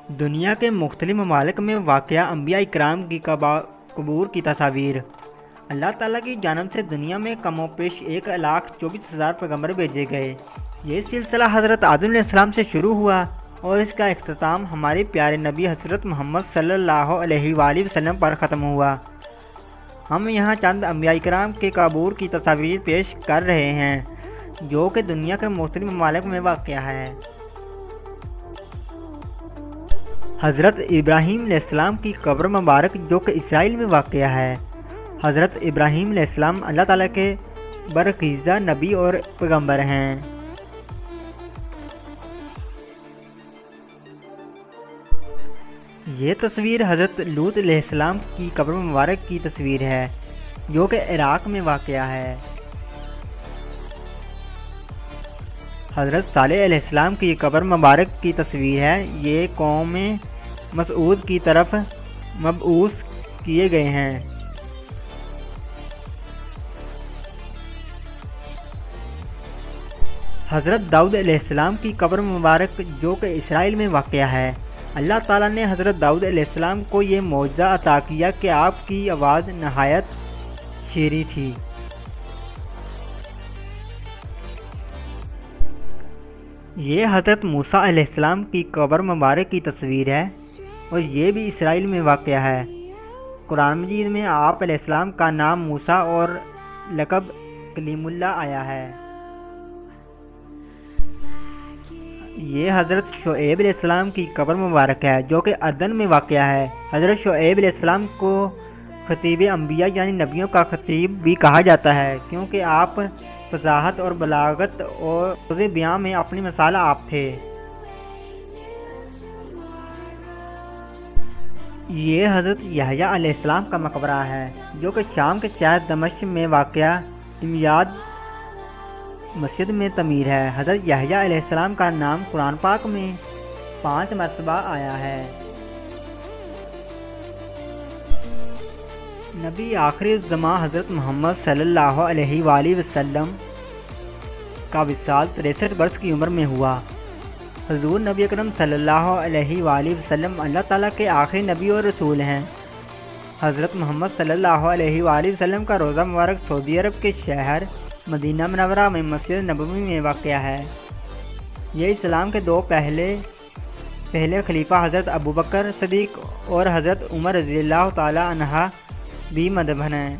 دنیا کے مختلف ممالک میں واقع انبیاء اکرام کی قبور کی تصاویر۔ اللہ تعالیٰ کی جانب سے دنیا میں کم و بیش 1,24,000 پیغمبر بھیجے گئے۔ یہ سلسلہ حضرت آدم علیہ السلام سے شروع ہوا اور اس کا اختتام ہمارے پیارے نبی حضرت محمد صلی اللہ علیہ وآلہ وسلم پر ختم ہوا۔ ہم یہاں چند انبیاء اکرام کے قبور کی تصاویر پیش کر رہے ہیں جو کہ دنیا کے مختلف ممالک میں واقع ہے۔ حضرت ابراہیم علیہ السلام کی قبر مبارک جو کہ اسرائیل میں واقع ہے۔ حضرت ابراہیم علیہ السلام اللہ تعالیٰ کے برگزیدہ نبی اور پیغمبر ہیں۔ یہ تصویر حضرت لوط علیہ السلام کی قبر مبارک کی تصویر ہے جو کہ عراق میں واقع ہے۔ حضرت صالح علیہ السلام کی قبر مبارک کی تصویر ہے۔ یہ قوم مسعود کی طرف مبعوث کیے گئے ہیں۔ حضرت داؤد علیہ السلام کی قبر مبارک جو کہ اسرائیل میں واقع ہے۔ اللہ تعالیٰ نے حضرت داؤد علیہ السلام کو یہ معجزہ عطا کیا کہ آپ کی آواز نہایت شیریں تھی۔ یہ حضرت موسیٰ علیہ السلام کی قبر مبارک کی تصویر ہے اور یہ بھی اسرائیل میں واقع ہے۔ قرآن مجید میں آپ علیہ السلام کا نام موسیٰ اور لقب کلیم اللہ آیا ہے۔ یہ حضرت شعیب علیہ السلام کی قبر مبارک ہے جو کہ اردن میں واقع ہے۔ حضرت شعیب علیہ السلام کو خطیب انبیاء یعنی نبیوں کا خطیب بھی کہا جاتا ہے کیونکہ آپ فصاحت اور بلاغت اور واضح بیان میں اپنی مثال آپ تھے۔ یہ حضرت یحییٰ علیہ السلام کا مقبرہ ہے جو کہ شام کے شہر دمشق میں واقع دمیاد مسجد میں تعمیر ہے۔ حضرت یحییٰ علیہ السلام کا نام قرآن پاک میں 5 مرتبہ آیا ہے۔ نبی آخری الزماں حضرت محمد صلی اللہ علیہ وآلہ وسلم کا وصال 63 برس کی عمر میں ہوا۔ حضور نبی اکرم صلی اللہ علیہ وآلہ وسلم اللہ تعالیٰ کے آخری نبی اور رسول ہیں۔ حضرت محمد صلی اللہ علیہ وآلہ وسلم کا روضہ مبارک سعودی عرب کے شہر مدینہ منورہ میں مسجد نبوی میں واقع ہے۔ یہ اسلام کے 2 پہلے خلیفہ حضرت ابوبکر صدیق اور حضرت عمر رضی اللہ تعالی عنہ بھی مدفن ہیں۔